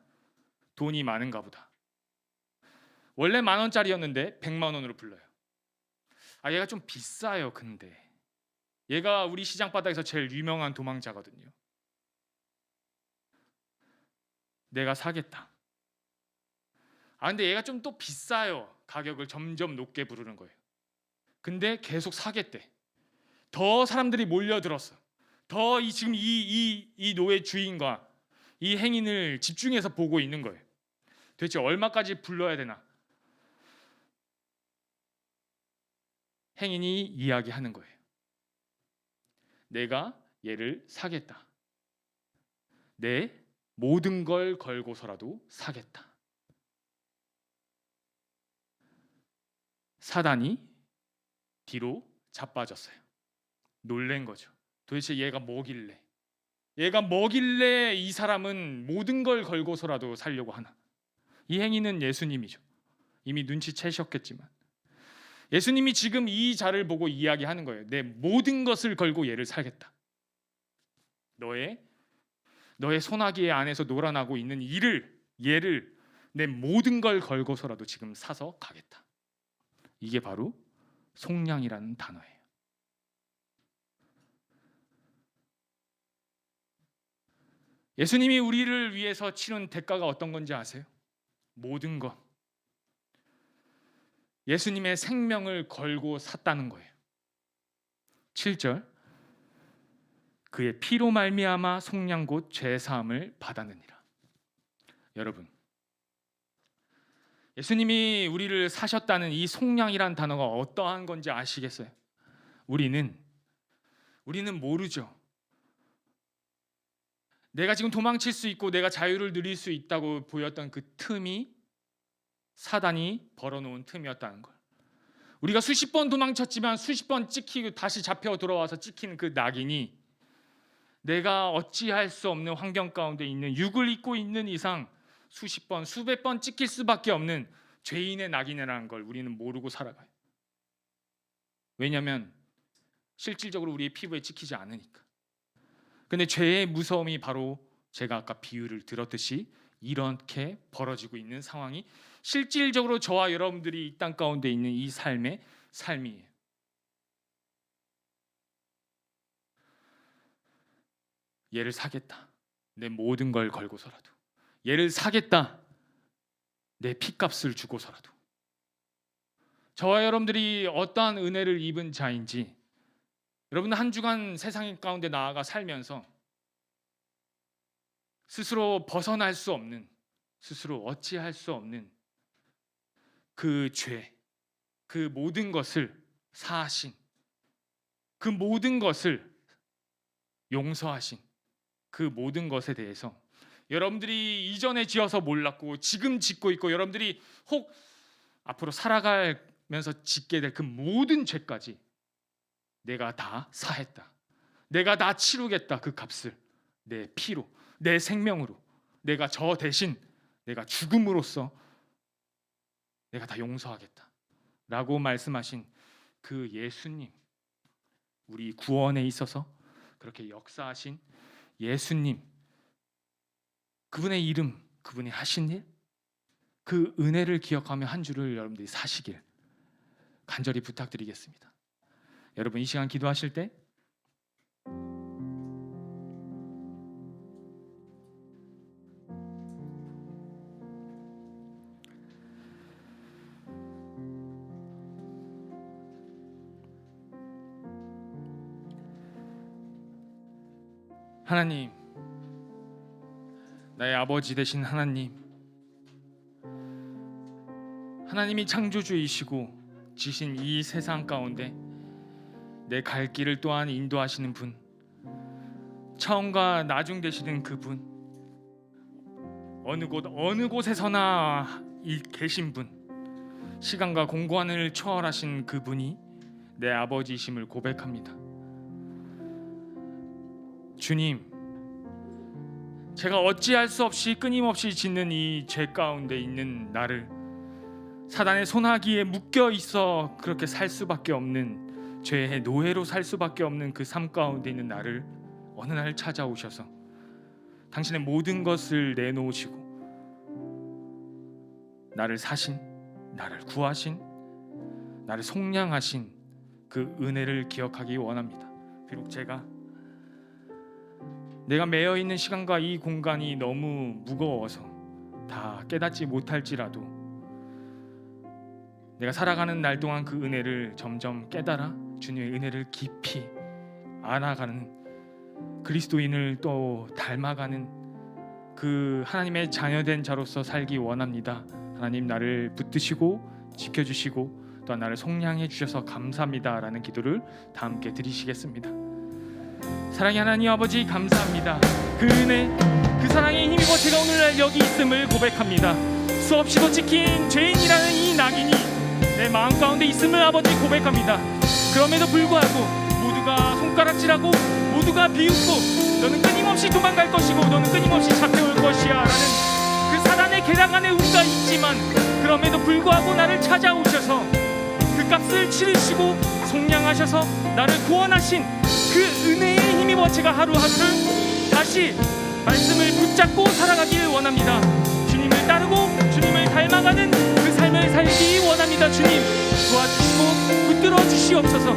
돈이 많은가 보다. 원래 10,000원짜리였는데 100만 원으로 불러요. 얘가 좀 비싸요. 근데 얘가 우리 시장 바닥에서 제일 유명한 도망자거든요. 내가 사겠다. 근데 얘가 좀 또 비싸요. 가격을 점점 높게 부르는 거예요. 근데 계속 사겠대. 더 사람들이 몰려들었어. 더 지금 이 노예 주인과 이 행인을 집중해서 보고 있는 거예요. 도대체 얼마까지 불러야 되나? 행인이 이야기하는 거예요. 내가 얘를 사겠다. 내 모든 걸 걸고서라도 사겠다. 사단이 뒤로 자빠졌어요. 놀란 거죠. 도대체 얘가 뭐길래 이 사람은 모든 걸 걸고서라도 살려고 하나? 이 행위는 예수님이죠. 이미 눈치채셨겠지만 예수님이 지금 이 자를 보고 이야기하는 거예요. 내 모든 것을 걸고 얘를 살겠다. 너의 소나기 안에서 놀아나고 있는 얘를 내 모든 걸 걸고서라도 지금 사서 가겠다. 이게 바로 속량이라는 단어예요. 예수님이 우리를 위해서 치른 대가가 어떤 건지 아세요? 모든 것. 예수님의 생명을 걸고 샀다는 거예요. 7절. 그의 피로 말미암아 속량 곧 죄 사함을 받았느니라. 여러분, 예수님이 우리를 사셨다는 이 속량이란 단어가 어떠한 건지 아시겠어요? 우리는 모르죠. 내가 지금 도망칠 수 있고 내가 자유를 누릴 수 있다고 보였던 그 틈이 사단이 벌어놓은 틈이었다는 걸. 우리가 수십 번 도망쳤지만 수십 번 찍히고 다시 잡혀 들어와서 찍히는 그 낙인이 내가 어찌할 수 없는 환경 가운데 있는 육을 입고 있는 이상 수십 번, 수백 번 찍힐 수밖에 없는 죄인의 낙인이라는 걸 우리는 모르고 살아가요. 왜냐하면 실질적으로 우리의 피부에 찍히지 않으니까. 근데 죄의 무서움이 바로 제가 아까 비유를 들었듯이 이렇게 벌어지고 있는 상황이 실질적으로 저와 여러분들이 이 땅 가운데 있는 이 삶의 삶이에요. 얘를 사겠다. 내 모든 걸 걸고서라도. 얘를 사겠다. 내 피값을 주고서라도. 저와 여러분들이 어떠한 은혜를 입은 자인지 여러분 한 주간 세상 가운데 나아가 살면서 스스로 벗어날 수 없는, 스스로 어찌할 수 없는 그 죄, 그 모든 것을 사하신, 그 모든 것을 용서하신 그 모든 것에 대해서 여러분들이 이전에 지어서 몰랐고 지금 짓고 있고 여러분들이 혹 앞으로 살아가면서 짓게 될 그 모든 죄까지 내가 다 사했다. 내가 다 치르겠다. 그 값을 내 피로, 내 생명으로, 내가 저 대신 내가 죽음으로써 내가 다 용서하겠다 라고 말씀하신 그 예수님, 우리 구원에 있어서 그렇게 역사하신 예수님, 그분의 이름, 그분이 하신 일, 그 은혜를 기억하며 한 주를 여러분들이 사시길 간절히 부탁드리겠습니다. 여러분 이 시간 기도하실 때 하나님, 나의 아버지 되신 하나님, 하나님이 창조주이시고 지신 이 세상 가운데 내 갈 길을 또한 인도하시는 분, 처음과 나중 되시는 그분, 어느 곳에서나 계신 분, 시간과 공간을 초월하신 그분이 내 아버지이심을 고백합니다. 주님, 제가 어찌할 수 없이 끊임없이 짓는 이 죄 가운데 있는 나를, 사단의 손아귀에 묶여 있어 그렇게 살 수밖에 없는, 죄의 노예로 살 수밖에 없는 그 삶 가운데 있는 나를 어느 날 찾아오셔서 당신의 모든 것을 내놓으시고 나를 사신, 나를 구하신, 나를 속량하신 그 은혜를 기억하기 원합니다. 비록 내가 매여 있는 시간과 이 공간이 너무 무거워서 다 깨닫지 못할지라도 내가 살아가는 날 동안 그 은혜를 점점 깨달아 주님의 은혜를 깊이 알아가는, 그리스도인을 또 닮아가는 그 하나님의 자녀된 자로서 살기 원합니다. 하나님, 나를 붙드시고 지켜주시고 또한 나를 속량해 주셔서 감사합니다 라는 기도를 다 함께 드리시겠습니다. 사랑의 하나님 아버지, 감사합니다. 그 은혜, 그 사랑에 힘입어 제가 오늘날 여기 있음을 고백합니다. 수없이도 찍힌 죄인이라는 이 낙인이 내 마음 가운데 있음을 아버지 고백합니다. 그럼에도 불구하고 모두가 손가락질하고 모두가 비웃고 너는 끊임없이 도망갈 것이고 너는 끊임없이 잡혀올 것이야 라는 그 사단의 계략 안에 우리가 있지만, 그럼에도 불구하고 나를 찾아오셔서 그 값을 치르시고 속량하셔서 나를 구원하신 그 은혜에 힘입어 제가 하루하루를 다시 말씀을 붙잡고 살아가길 원합니다. 주님을 따르고 주님을 닮아가는 그 삶을 살기 원합니다. 주님, 도와주시고 붙들어 주시옵소서.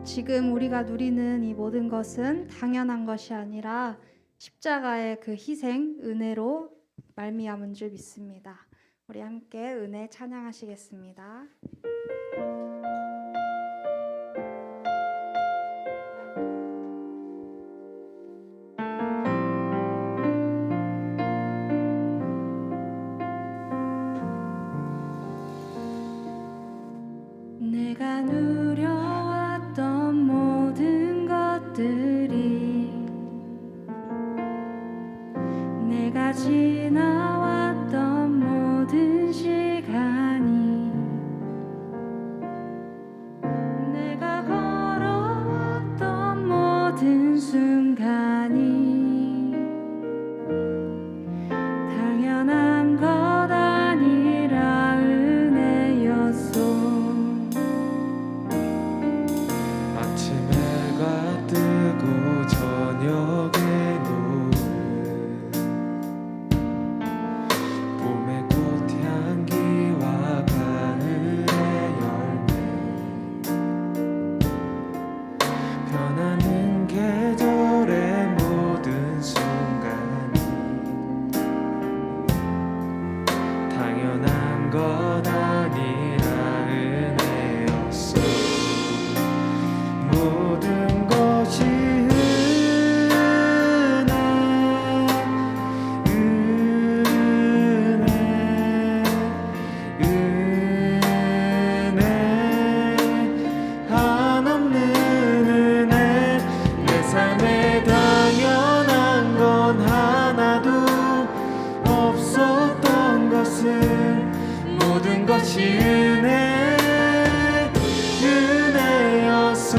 지금 우리가 누리는 이 모든 것은 당연한 것이 아니라 십자가의 그 희생, 은혜로 말미암은 줄 믿습니다. 우리 함께 은혜 찬양하시겠습니다. 내가 누려왔던 모든 것들이, 내가 지나왔던 모든 시간이, 내가 걸어왔던 모든 순간이 당연한 것 아니라 은혜였소. 아침 해가 뜨고 저녁에 노을, 것이 은혜였소.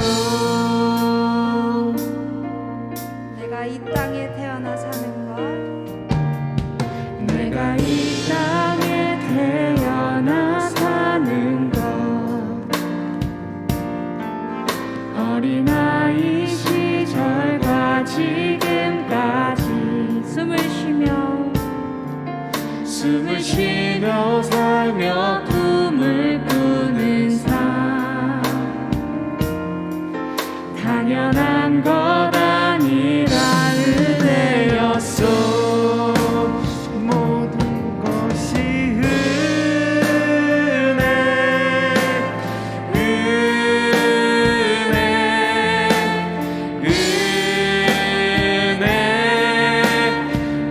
내가 이 땅에 태어나 사는 것, 내가 이 땅에 태어나 사는 것, 어린아이 시절과 지금까지 숨을 쉬며 살며 꿈을 꾸는 삶, 당연한 것 아니라 은혜였소. 모든 것이 은혜,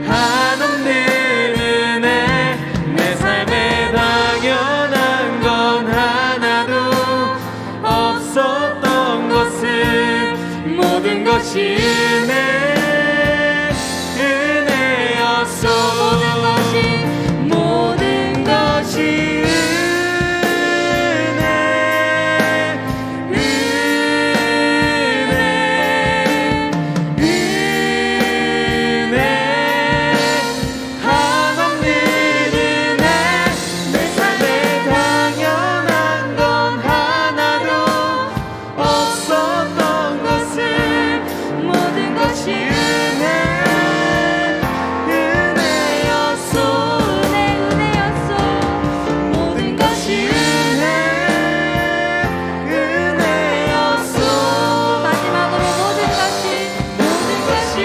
한없는 은혜. 내 삶에 당연한 건 하나도 없었던 것을 모든 것이 은혜였소. 모든 것이 은혜, 한없는 은혜. 내 삶에 당연한 건 하나도 없었던 것을 모든 것이 은혜였소. 은혜였소. 모든 것이 은혜였소. 마지막으로 모든 것이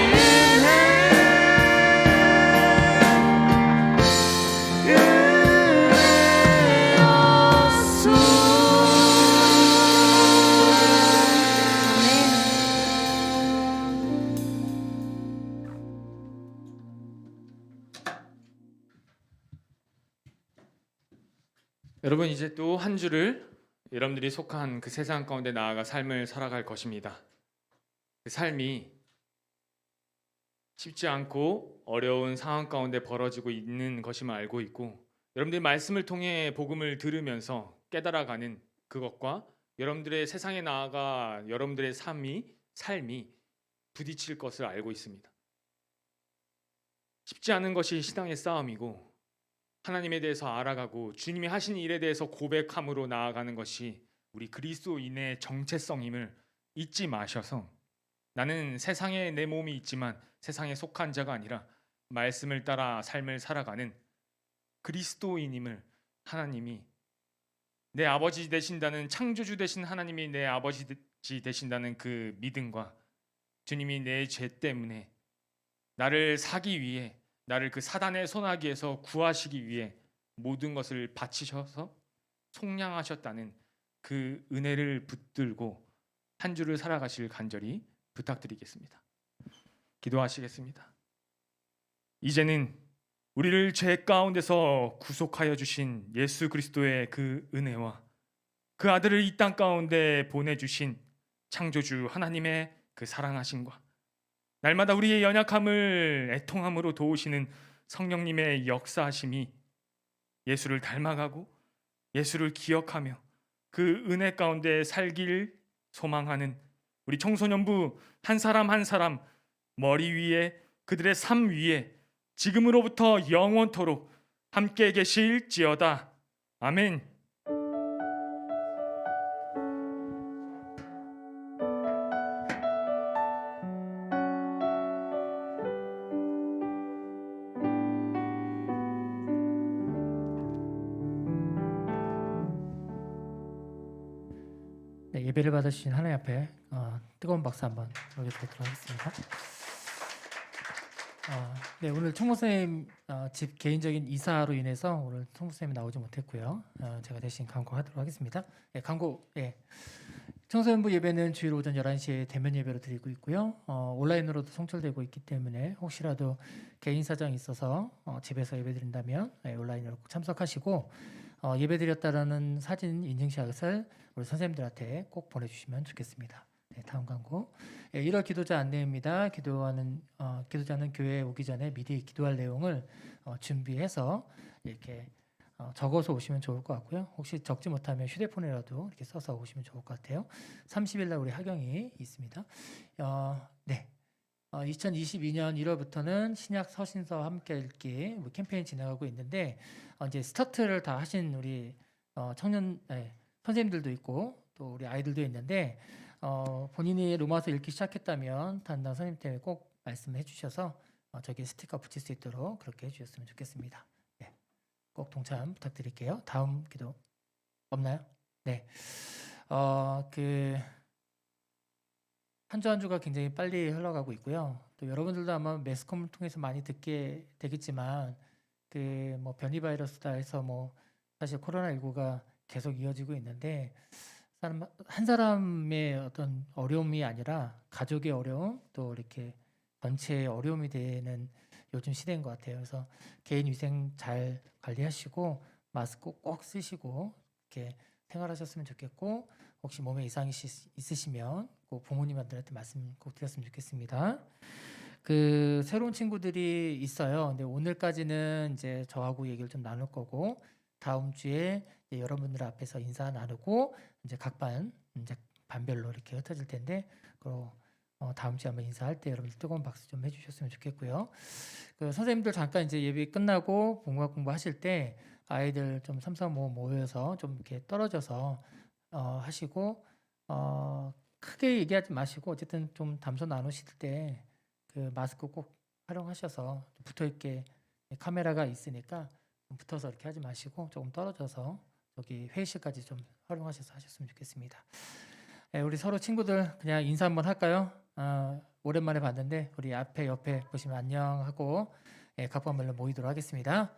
여러분, 이제 또 한 주를 여러분들이 속한 그 세상 가운데 나아가 삶을 살아갈 것입니다. 그 삶이 쉽지 않고 어려운 상황 가운데 벌어지고 있는 것임을 알고 있고, 여러분들이 말씀을 통해 복음을 들으면서 깨달아가는 그것과 여러분들의 세상에 나아가 여러분들의 삶이 부딪힐 것을 알고 있습니다. 쉽지 않은 것이 신앙의 싸움이고, 하나님에 대해서 알아가고 주님이 하신 일에 대해서 고백함으로 나아가는 것이 우리 그리스도인의 정체성임을 잊지 마셔서, 나는 세상에 내 몸이 있지만 세상에 속한 자가 아니라 말씀을 따라 삶을 살아가는 그리스도인임을 하나님이 내 아버지 되신다는, 창조주 되신 하나님이 내 아버지 되신다는 그 믿음과 주님이 내 죄 때문에 나를 사기 위해, 나를 그 사단의 손아귀에서 구하시기 위해 모든 것을 바치셔서 속량하셨다는 그 은혜를 붙들고 한 주를 살아가실 간절히 부탁드리겠습니다. 기도하시겠습니다. 이제는 우리를 죄 가운데서 구속하여 주신 예수 그리스도의 그 은혜와 그 아들을 이 땅 가운데 보내주신 창조주 하나님의 그 사랑하심과 날마다 우리의 연약함을 애통함으로 도우시는 성령님의 역사하심이 예수를 닮아가고 예수를 기억하며 그 은혜 가운데 살길 소망하는 우리 청소년부 한 사람 한 사람 머리 위에, 그들의 삶 위에 지금으로부터 영원토록 함께 계실지어다. 아멘. 네, 예배를 받으신 하나님 앞에 뜨거운 박수 한번 올려드리도록 하겠습니다. 네, 오늘 총무선생님 집 개인적인 이사로 인해서 오늘 총무선생님이 나오지 못했고요. 제가 대신 강구하도록 하겠습니다. 네, 강구. 예. 청소년부 예배는 주일 오전 11시에 대면 예배로 드리고 있고요. 온라인으로도 송출되고 있기 때문에 혹시라도 개인 사정이 있어서 집에서 예배 드린다면 온라인으로 꼭 참석하시고 예배 드렸다라는 사진 인증샷을 우리 선생님들한테 꼭 보내주시면 좋겠습니다. 네, 다음 광고. 1월 기도자 안내입니다. 기도자는 교회에 오기 전에 미리 기도할 내용을 준비해서 이렇게 적어서 오시면 좋을 것 같고요. 혹시 적지 못하면 휴대폰이라도 이렇게 써서 오시면 좋을 것 같아요. 30일 날 우리 학영이 있습니다. 네. 2022년 1월부터는 신약 서신서 함께 읽기 뭐 캠페인 진행하고 있는데 이제 스타트를 다 하신 우리 청년 선생님들도 있고 또 우리 아이들도 있는데 본인이 로마서 읽기 시작했다면 담당 선생님 때문에 꼭 말씀해 주셔서 저기 스티커 붙일 수 있도록 그렇게 해주셨으면 좋겠습니다. 네, 꼭 동참 부탁드릴게요. 다음 기도 없나요? 네, 한 주 한 주가 굉장히 빨리 흘러가고 있고요. 또 여러분들도 아마 매스컴을 통해서 많이 듣게 되겠지만 뭐 변이 바이러스다 해서 뭐 사실 코로나19가 계속 이어지고 있는데 한 사람의 어떤 어려움이 아니라 가족의 어려움 또 이렇게 전체의 어려움이 되는 요즘 시대인 것 같아요. 그래서 개인 위생 잘 관리하시고 마스크 꼭 쓰시고 이렇게 생활하셨으면 좋겠고 혹시 몸에 이상이 있으시면 꼭 부모님한테 말씀 꼭 드렸으면 좋겠습니다. 새로운 친구들이 있어요. 근데 오늘까지는 이제 저하고 얘기를 좀 나눌 거고 다음 주에 이제 여러분들 앞에서 인사 나누고 이제 각 이제 반별로 이렇게 흩어질 텐데 다음 주에 한번 인사할 때 여러분들 뜨거운 박수 좀 해주셨으면 좋겠고요. 선생님들 잠깐 이제 예배 끝나고 본각 공부하실 때 아이들 좀 3, 4, 5 모여서 좀 이렇게 떨어져서 하시고 크게 얘기하지 마시고 어쨌든 좀 담소 나누실 때 마스크 꼭 활용하셔서 붙어있게 카메라가 있으니까 붙어서 이렇게 하지 마시고 조금 떨어져서 여기 회의실까지 좀 활용하셔서 하셨으면 좋겠습니다. 우리 서로 친구들 그냥 인사 한번 할까요? 오랜만에 봤는데 우리 앞에 옆에 보시면 안녕하고 각번별로 모이도록 하겠습니다.